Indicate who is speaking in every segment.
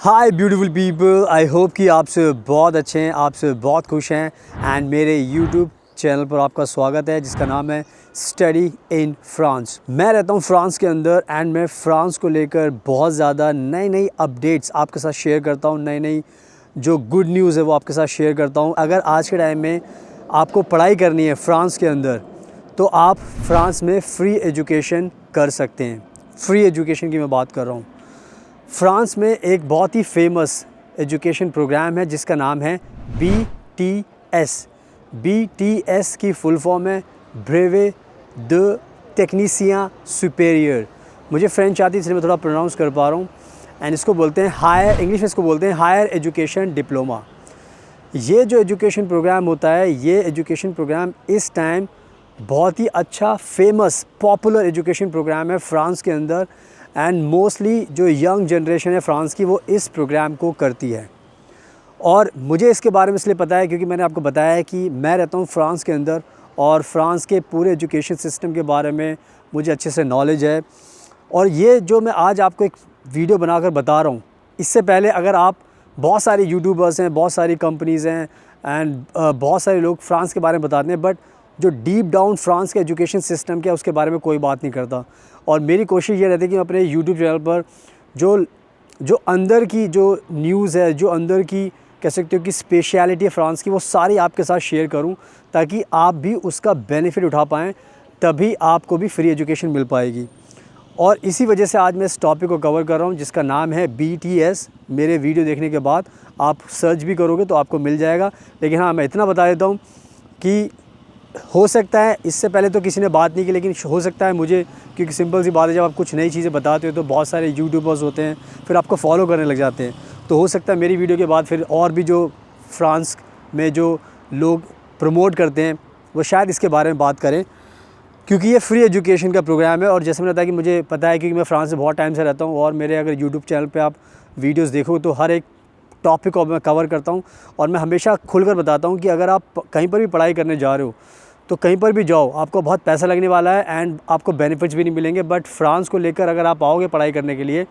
Speaker 1: Hi beautiful people, I hope कि आप सब बहुत अच्छे हैं, आप सब बहुत खुश हैं एंड मेरे यूट्यूब चैनल पर आपका स्वागत है जिसका नाम है स्टडी इन फ्रांस। मैं रहता हूँ फ्रांस के अंदर एंड मैं फ्रांस को लेकर बहुत ज़्यादा नई अपडेट्स आपके साथ शेयर करता हूँ, नई जो गुड न्यूज़ है वो आपके साथ शेयर करता हूँ। अगर आज के टाइम में आपको पढ़ाई करनी है फ्रांस के अंदर तो आप फ्रांस में फ्री एजुकेशन कर सकते हैं। फ्री एजुकेशन की मैं बात कर रहा हूँ। फ्रांस में एक बहुत ही फेमस एजुकेशन प्रोग्राम है जिसका नाम है BTS। BTS की फुल फॉर्म है ब्रेवे de टेक्नीसियां सुपेरियर। मुझे फ्रेंच आती है इसलिए मैं थोड़ा प्रोनाउंस कर पा रहा हूँ। एंड इसको बोलते हैं हायर, इंग्लिश में इसको बोलते हैं हायर एजुकेशन डिप्लोमा। ये जो एजुकेशन प्रोग्राम होता है, ये एजुकेशन प्रोग्राम इस टाइम बहुत ही अच्छा फेमस पॉपुलर एजुकेशन प्रोग्राम है फ्रांस के अंदर। एंड मोस्टली जो यंग जनरेशन है फ्रांस की वो इस प्रोग्राम को करती है। और मुझे इसके बारे में इसलिए पता है क्योंकि मैंने आपको बताया है कि मैं रहता हूँ फ्रांस के अंदर और फ्रांस के पूरे एजुकेशन सिस्टम के बारे में मुझे अच्छे से नॉलेज है। और ये जो मैं आज आपको एक वीडियो बनाकर बता रहा हूँ, इससे पहले अगर आप बहुत सारे यूट्यूबर्स हैं, बहुत सारी कंपनीज़ हैं एंड बहुत सारे लोग फ्रांस के बारे में बताते हैं, बट जो डीप डाउन फ्रांस के एजुकेशन सिस्टम क्या उसके बारे में कोई बात नहीं करता। और मेरी कोशिश ये रहती है कि मैं अपने यूट्यूब चैनल पर जो अंदर की जो न्यूज़ है, जो अंदर की कह सकते हो कि स्पेशलिटी है फ्रांस की, वो सारी आपके साथ शेयर करूं ताकि आप भी उसका बेनिफिट उठा पाएँ, तभी आपको भी फ्री एजुकेशन मिल पाएगी। और इसी वजह से आज मैं इस टॉपिक को कवर कर रहा हूं जिसका नाम है BTS। मेरे वीडियो देखने के बाद आप सर्च भी करोगे तो आपको मिल जाएगा। लेकिन हाँ, मैं इतना बता देता हूँ कि हो सकता है इससे पहले तो किसी ने बात नहीं की, लेकिन हो सकता है मुझे, क्योंकि सिंपल सी बात है जब आप कुछ नई चीज़ें बताते हो तो बहुत सारे यूट्यूबर्स होते हैं फिर आपको फॉलो करने लग जाते हैं। तो हो सकता है मेरी वीडियो के बाद फिर और भी जो फ्रांस में जो लोग प्रमोट करते हैं वो शायद इसके बारे में बात करें, क्योंकि ये फ्री एजुकेशन का प्रोग्राम है। और जैसे मैंने बताया कि मुझे पता है क्योंकि मैं फ्रांस से बहुत टाइम से रहता हूँ और मेरे अगर यूट्यूब चैनल पर आप वीडियोज़ देखो तो हर एक टॉपिक को मैं कवर करता हूँ। और मैं हमेशा खुलकर बताता हूँ कि अगर आप कहीं पर भी पढ़ाई करने जा रहे हो तो कहीं पर भी जाओ, आपको बहुत पैसा लगने वाला है एंड आपको बेनिफिट्स भी नहीं मिलेंगे। बट फ्रांस को लेकर अगर आप आओगे पढ़ाई करने के लिए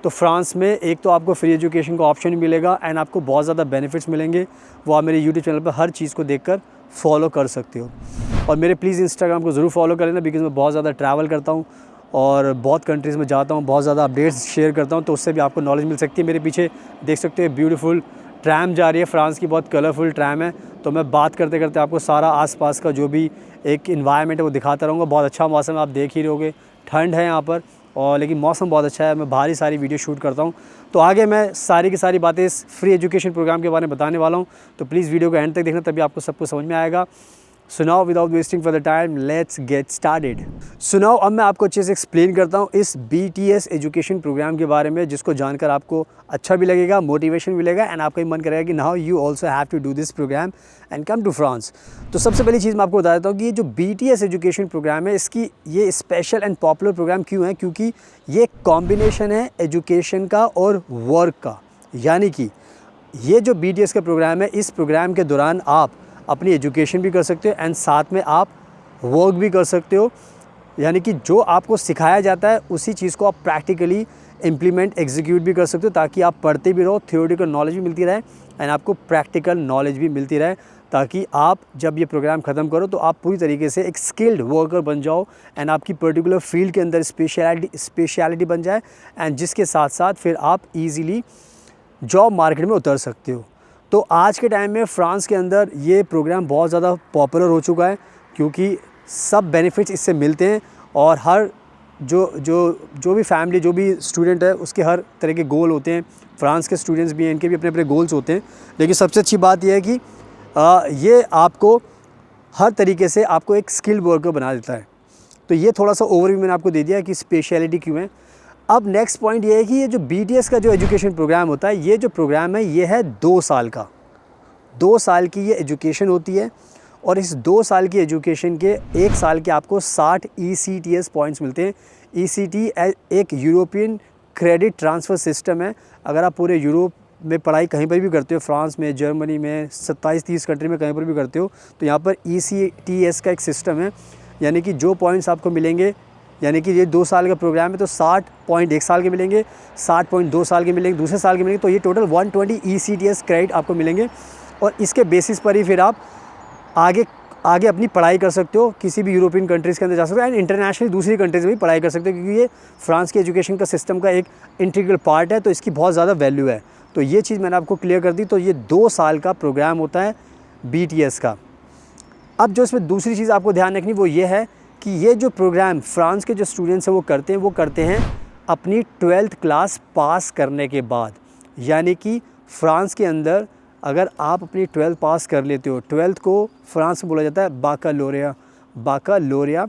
Speaker 1: तो फ्रांस में एक तो आपको फ्री एजुकेशन का ऑप्शन मिलेगा एंड आपको बहुत ज़्यादा बेनिफिट्स मिलेंगे। वो आप मेरे यूट्यूब चैनल पर हर चीज़ को देखकर फॉलो कर सकते हो। और मेरे प्लीज़ इंस्टाग्राम को ज़रूर फॉलो कर लेना, बिकॉज़ मैं बहुत ज़्यादा ट्रैवल करता हूँ और बहुत कंट्रीज़ में जाता हूँ, बहुत ज़्यादा अपडेट्स शेयर करता हूँ, तो उससे भी आपको नॉलेज मिल सकती है। मेरे पीछे देख सकते हो ब्यूटीफुल ट्रैम जा रही है, फ्रांस की बहुत कलरफुल ट्रैम है। तो मैं बात करते करते आपको सारा आसपास का जो भी एक इन्वायरमेंट है वो दिखाता रहूँगा। बहुत अच्छा मौसम है, आप देख ही रहोगे, ठंड है यहाँ पर और लेकिन मौसम बहुत अच्छा है। मैं बाहर ही सारी वीडियो शूट करता हूँ। तो आगे मैं सारी की सारी बातें इस फ्री एजुकेशन प्रोग्राम के बारे में बताने वाला हूँ, तो प्लीज़ वीडियो को एंड तक देखना, तभी आपको सब कुछ समझ में आएगा। सुनाओ without wasting for the time, let's get started. सुनाओ, अब मैं आपको अच्छे से एक्सप्लेन करता हूँ इस BTS एजुकेशन प्रोग्राम के बारे में, जिसको जानकर आपको अच्छा भी लगेगा, मोटिवेशन मिलेगा एंड आपका भी मन करेगा कि now you also have to do this program and come to France. तो सबसे पहली चीज़ मैं आपको बता देता हूँ कि ये जो BTS एजुकेशन प्रोग्राम है, इसकी ये स्पेशल एंड पॉपुलर प्रोग्राम क्यों है, क्योंकि ये कॉम्बिनेशन है एजुकेशन का और वर्क का। यानी कि ये जो BTS का प्रोग्राम है, इस प्रोग्राम के दौरान आप अपनी एजुकेशन भी कर सकते हो एंड साथ में आप वर्क भी कर सकते हो। यानी कि जो आपको सिखाया जाता है उसी चीज़ को आप प्रैक्टिकली इम्प्लीमेंट एग्जीक्यूट भी कर सकते हो, ताकि आप पढ़ते भी रहो, थ्योरेटिकल नॉलेज भी मिलती रहे एंड आपको प्रैक्टिकल नॉलेज भी मिलती रहे, ताकि आप जब ये प्रोग्राम ख़त्म करो तो आप पूरी तरीके से एक स्किल्ड वर्कर बन जाओ एंड आपकी पर्टिकुलर फील्ड के अंदर स्पेशलिटी बन जाए एंड जिसके साथ साथ फिर आप ईज़िली जॉब मार्केट में उतर सकते हो। तो आज के टाइम में फ़्रांस के अंदर ये प्रोग्राम बहुत ज़्यादा पॉपुलर हो चुका है, क्योंकि सब बेनिफिट्स इससे मिलते हैं और हर जो भी फैमिली, जो भी स्टूडेंट है, उसके हर तरह के गोल होते हैं। फ्रांस के स्टूडेंट्स भी हैं, इनके भी अपने अपने गोल्स होते हैं। लेकिन सबसे अच्छी बात यह है कि ये आपको हर तरीके से आपको एक स्किल्ड वर्कर बना देता है। तो ये थोड़ा सा ओवरव्यू मैंने आपको दे दिया कि स्पेशलिटी क्यों है। अब नेक्स्ट पॉइंट ये है कि ये जो BTS का जो एजुकेशन प्रोग्राम होता है, ये जो प्रोग्राम है ये है 2 साल का। 2 साल की ये एजुकेशन होती है और इस 2 साल की एजुकेशन के 1 साल के आपको 60 ECTS पॉइंट्स मिलते हैं। ECT एक यूरोपियन क्रेडिट ट्रांसफ़र सिस्टम है। अगर आप पूरे यूरोप में पढ़ाई कहीं पर भी करते हो, फ्रांस में, जर्मनी में, 27-30 कंट्री में कहीं पर भी करते हो, तो यहाँ पर ECTS का एक सिस्टम है, यानी कि जो पॉइंट्स आपको मिलेंगे, यानी कि ये 2 साल का प्रोग्राम है तो 60 पॉइंट 1 साल के मिलेंगे, 60 पॉइंट 2 साल के मिलेंगे, दूसरे साल के मिलेंगे, तो ये टोटल 120 ECTS क्रेडिट आपको मिलेंगे और इसके बेसिस पर ही फिर आप आगे अपनी पढ़ाई कर सकते हो, किसी भी यूरोपियन कंट्रीज़ के अंदर जा सकते हो एंड इंटरनेशनली दूसरी कंट्रीज़ में भी पढ़ाई कर सकते हो, क्योंकि ये फ्रांस के एजुकेशन का सिस्टम का एक इंटीग्रल पार्ट है, तो इसकी बहुत ज़्यादा वैल्यू है। तो ये चीज़ मैंने आपको क्लियर कर दी। तो ये 2 साल का प्रोग्राम होता है BTS का। अब जो इसमें दूसरी चीज़ आपको ध्यान रखनी वो ये है कि ये जो प्रोग्राम फ्रांस के जो स्टूडेंट्स हैं वो करते हैं अपनी 12th क्लास पास करने के बाद। यानी कि फ्रांस के अंदर अगर आप अपनी 12th पास कर लेते हो, 12th को फ्रांस में बोला जाता है बाकालोरिया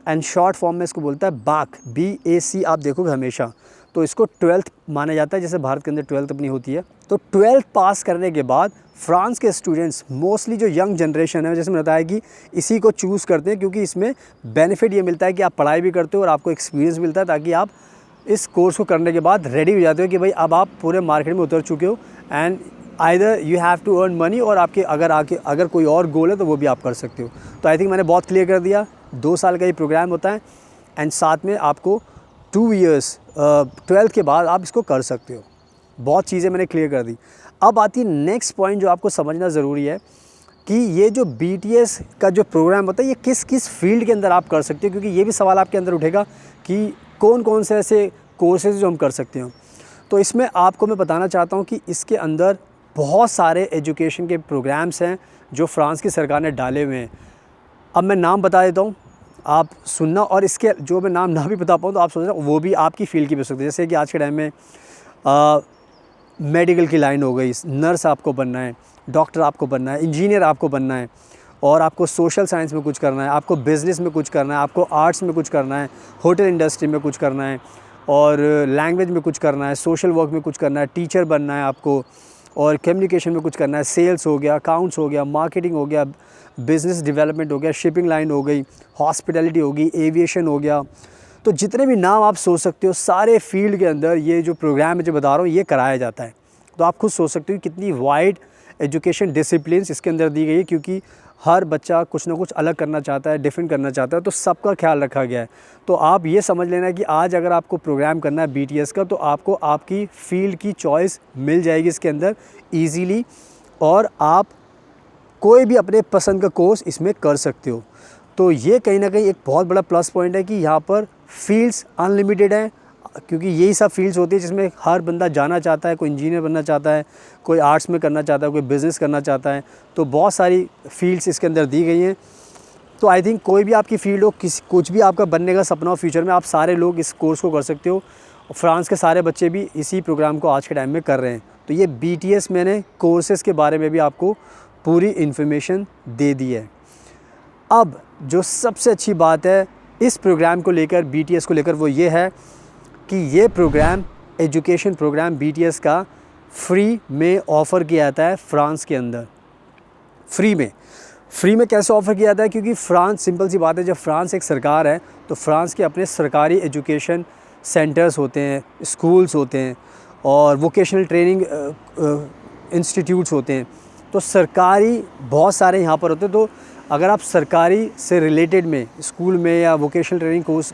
Speaker 1: एंड शॉर्ट फॉर्म में इसको बोलता है बाक, BAC आप देखोगे हमेशा, तो इसको 12th माना जाता है, जैसे भारत के अंदर 12th अपनी होती है। तो 12th पास करने के बाद फ्रांस के स्टूडेंट्स, मोस्टली जो यंग जनरेशन है, जैसे मैंने बताया कि इसी को चूज़ करते हैं क्योंकि इसमें बेनिफिट ये मिलता है कि आप पढ़ाई भी करते हो और आपको एक्सपीरियंस मिलता है, ताकि आप इस कोर्स को करने के बाद रेडी हो जाते हो कि भाई अब आप पूरे मार्केट में उतर चुके हो and either you have to earn money, और आपके अगर कोई और गोल है तो वो भी आप कर सकते हो। तो आई थिंक मैंने बहुत क्लियर कर दिया। 2 साल का ये प्रोग्राम होता है एंड साथ में आपको 2 ईयर्स 12th के बाद आप इसको कर सकते हो। बहुत चीज़ें मैंने क्लियर कर दी। अब आती है नेक्स्ट पॉइंट जो आपको समझना ज़रूरी है कि ये जो BTS का जो प्रोग्राम होता है ये किस किस फील्ड के अंदर आप कर सकते हो, क्योंकि ये भी सवाल आपके अंदर उठेगा कि कौन कौन से ऐसे कोर्सेज जो हम कर सकते हो। तो इसमें आपको मैं बताना चाहता हूँ कि इसके अंदर बहुत सारे एजुकेशन के प्रोग्राम्स हैं जो फ्रांस की सरकार ने डाले हुए हैं। अब मैं नाम बता देता हूँ, आप सुनना, और इसके जो मैं नाम ना भी बता पाऊँ तो आप सोचना वो भी आपकी फील्ड की भी हो सकती है। जैसे कि आज के टाइम में मेडिकल की लाइन हो गई, नर्स आपको बनना है, डॉक्टर आपको बनना है, इंजीनियर आपको बनना है, और आपको सोशल साइंस में कुछ करना है, आपको बिज़नेस में कुछ करना है, आपको आर्ट्स में कुछ करना है, होटल इंडस्ट्री में कुछ करना है, और लैंग्वेज में कुछ करना है, सोशल वर्क में कुछ करना है, टीचर बनना है आपको, और कम्युनिकेशन में कुछ करना है, सेल्स हो गया, अकाउंट्स हो गया, मार्केटिंग हो गया, बिज़नेस डेवलपमेंट हो गया, शिपिंग लाइन हो गई, हॉस्पिटैलिटी हो गई, एविएशन हो गया। तो जितने भी नाम आप सोच सकते हो सारे फील्ड के अंदर ये जो प्रोग्राम है जो बता रहा हूँ ये कराया जाता है। तो आप खुद सोच सकते हो कितनी वाइड एजुकेशन डिसिप्लिन्स इसके अंदर दी गई है, क्योंकि हर बच्चा कुछ ना कुछ अलग करना चाहता है, डिफरेंट करना चाहता है, तो सबका ख्याल रखा गया है। तो आप ये समझ लेना कि आज अगर आपको प्रोग्राम करना है BTS का, तो आपको आपकी फ़ील्ड की चॉइस मिल जाएगी इसके अंदर ईज़िली, और आप कोई भी अपने पसंद का कोर्स इसमें कर सकते हो। तो ये कहीं ना कहीं एक बहुत बड़ा प्लस पॉइंट है कि यहाँ पर फील्ड्स अनलिमिटेड हैं, क्योंकि यही सब फील्ड्स होती है जिसमें हर बंदा जाना चाहता है। कोई इंजीनियर बनना चाहता है, कोई आर्ट्स में करना चाहता है, कोई बिज़नेस करना चाहता है, तो बहुत सारी फील्ड्स इसके अंदर दी गई हैं। तो आई थिंक कोई भी आपकी फ़ील्ड हो, कुछ भी आपका बनने का सपना हो फ्यूचर में, आप सारे लोग इस कोर्स को कर सकते हो। फ्रांस के सारे बच्चे भी इसी प्रोग्राम को आज के टाइम में कर रहे हैं। तो ये BTS मैंने कोर्सेज़ के बारे में भी आपको पूरी इन्फॉर्मेशन दे दी है। अब जो सबसे अच्छी बात है इस प्रोग्राम को लेकर, BTS को लेकर, वो ये है कि ये प्रोग्राम, एजुकेशन प्रोग्राम BTS का फ्री में ऑफ़र किया जाता है फ्रांस के अंदर। फ्री में कैसे ऑफ़र किया जाता है? क्योंकि फ्रांस, सिंपल सी बात है, जब फ्रांस एक सरकार है तो फ्रांस के अपने सरकारी एजुकेशन सेंटर्स होते हैं, स्कूल्स होते हैं, और वोकेशनल ट्रेनिंग इंस्टीट्यूट्स होते हैं। तो सरकारी बहुत सारे यहाँ पर होते हैं। तो अगर आप सरकारी से रिलेटेड में स्कूल में या वोकेशनल ट्रेनिंग कोर्स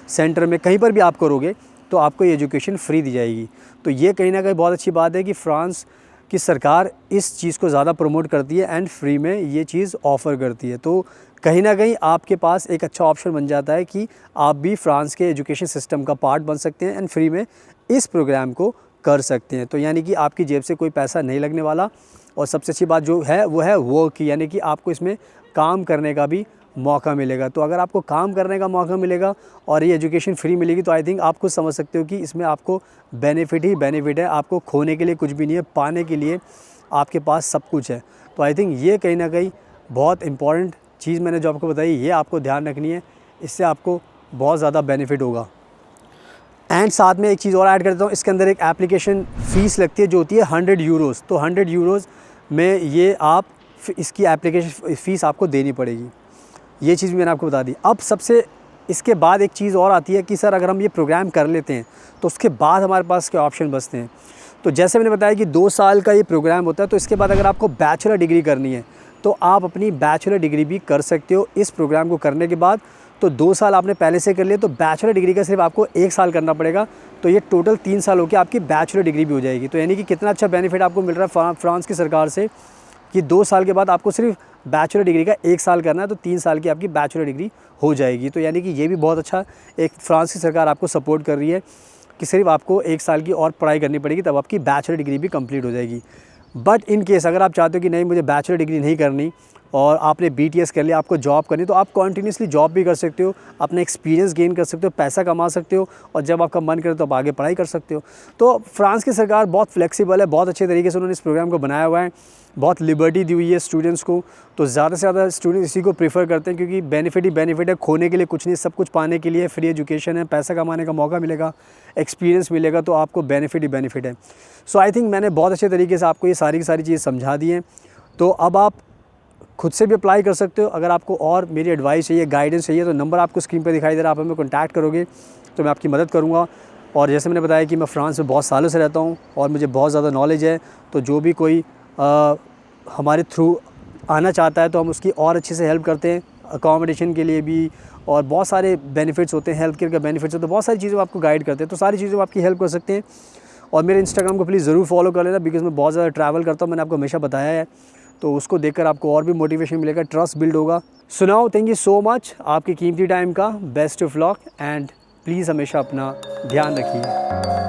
Speaker 1: सेंटर में कहीं पर भी आप करोगे तो आपको ये एजुकेशन फ्री दी जाएगी। तो ये कहीं ना कहीं बहुत अच्छी बात है कि फ्रांस की सरकार इस चीज़ को ज़्यादा प्रमोट करती है एंड फ्री में ये चीज़ ऑफ़र करती है। तो कहीं ना कहीं आपके पास एक अच्छा ऑप्शन बन जाता है कि आप भी फ्रांस के एजुकेशन सिस्टम का पार्ट बन सकते हैं एंड फ्री में इस प्रोग्राम को कर सकते हैं। तो यानी कि आपकी जेब से कोई पैसा नहीं लगने वाला, और सबसे अच्छी बात जो है वो है वर्क की, यानी कि आपको इसमें काम करने का भी मौका मिलेगा। तो अगर आपको काम करने का मौका मिलेगा और ये एजुकेशन फ्री मिलेगी तो आई थिंक आप खुद समझ सकते हो कि इसमें आपको बेनिफिट ही बेनिफिट है। आपको खोने के लिए कुछ भी नहीं है, पाने के लिए आपके पास सब कुछ है। तो आई थिंक ये कहीं ना कहीं बहुत इंपॉर्टेंट चीज़ मैंने जो आपको बताई ये आपको ध्यान रखनी है। इससे आपको बहुत ज़्यादा बेनिफिट होगा। एंड साथ में एक चीज़ और ऐड कर देता हूँ, इसके अंदर एक एप्लीकेशन फ़ीस लगती है जो होती है 100 यूरोज़। तो 100 यूरोज़ में ये आप इसकी एप्लीकेशन फ़ीस आपको देनी पड़ेगी। ये चीज़ भी मैंने आपको बता दी। अब सबसे इसके बाद एक चीज़ और आती है कि सर अगर हम ये प्रोग्राम कर लेते हैं तो उसके बाद हमारे पास क्या ऑप्शन बचते हैं। तो जैसे मैंने बताया कि 2 साल का ये प्रोग्राम होता है, तो इसके बाद अगर आपको बैचलर डिग्री करनी है तो आप अपनी बैचलर डिग्री भी कर सकते हो इस प्रोग्राम को करने के बाद। तो 2 साल आपने पहले से कर लिए तो बैचलर डिग्री का सिर्फ आपको 1 साल करना पड़ेगा, तो ये टोटल 3 साल होकर आपकी बैचलर डिग्री भी हो जाएगी। तो यानी कि कितना अच्छा बेनिफिट आपको मिल रहा है फ्रांस की सरकार से कि 2 साल के बाद आपको सिर्फ बैचलर डिग्री का 1 साल करना है, तो 3 साल की आपकी बैचलर डिग्री हो जाएगी। तो यानी कि ये भी बहुत अच्छा एक फ्रांस की सरकार आपको सपोर्ट कर रही है कि सिर्फ आपको 1 साल की और पढ़ाई करनी पड़ेगी, तब आपकी बैचलर डिग्री भी कंप्लीट हो जाएगी। बट इन केस अगर आप चाहते हो कि नहीं मुझे बैचलर डिग्री नहीं करनी और आपने BTS कर लिया, आपको जॉब करनी, तो आप कॉन्टीन्यूसली जॉब भी कर सकते हो, अपना एक्सपीरियंस गेन कर सकते हो, पैसा कमा सकते हो, और जब आपका मन करे तो आप आगे पढ़ाई कर सकते हो। तो फ्रांस की सरकार बहुत फ्लेक्सिबल है, बहुत अच्छे तरीके से उन्होंने इस प्रोग्राम को बनाया हुआ है, बहुत लिबर्टी दी हुई है स्टूडेंट्स को। तो ज़्यादा से ज़्यादा स्टूडेंट इसी को प्रीफर करते हैं क्योंकि बेनिफिट ही बेनिफिट है, खोने के लिए कुछ नहीं, सब कुछ पाने के लिए फ्री एजुकेशन है, पैसा कमाने का मौका मिलेगा, एक्सपीरियंस मिलेगा, तो आपको बेनिफिट ही बेनिफिट है। सो आई थिंक मैंने बहुत अच्छे तरीके से आपको ये सारी की सारी चीज़ें समझा दी हैं। तो अब आप खुद से भी अप्लाई कर सकते हो। अगर आपको और मेरी एडवाइस चाहिए, गाइडेंस चाहिए, तो नंबर आपको स्क्रीन पर दिखाई दे रहा है, आप हमें कॉन्टैक्ट करोगे तो मैं आपकी मदद करूँगा। और जैसे मैंने बताया कि मैं फ़्रांस में बहुत सालों से रहता हूँ और मुझे बहुत ज़्यादा नॉलेज है, तो जो भी कोई हमारे थ्रू आना चाहता है तो हम उसकी और अच्छे से हेल्प करते हैं, अकोमोडेशन के लिए भी, और बहुत सारे बेनिफिट्स होते हैं, हेल्थ केयर का बेनिफिट्स होते हैं, तो बहुत सारी चीज़ों में आपको गाइड करते हैं। तो सारी चीज़ों में आपकी हेल्प कर सकते हैं। और मेरे इंस्टाग्राम को प्लीज़ ज़रूर फॉलो कर लेना, बिकॉज़ मैं बहुत ज़्यादा ट्रैवल करता हूँ, मैंने आपको हमेशा बताया है, तो उसको देखकर आपको और भी मोटिवेशन मिलेगा, ट्रस्ट बिल्ड होगा। So now thank you so much आपके कीमती टाइम का, best of luck, and please हमेशा अपना ध्यान रखिए।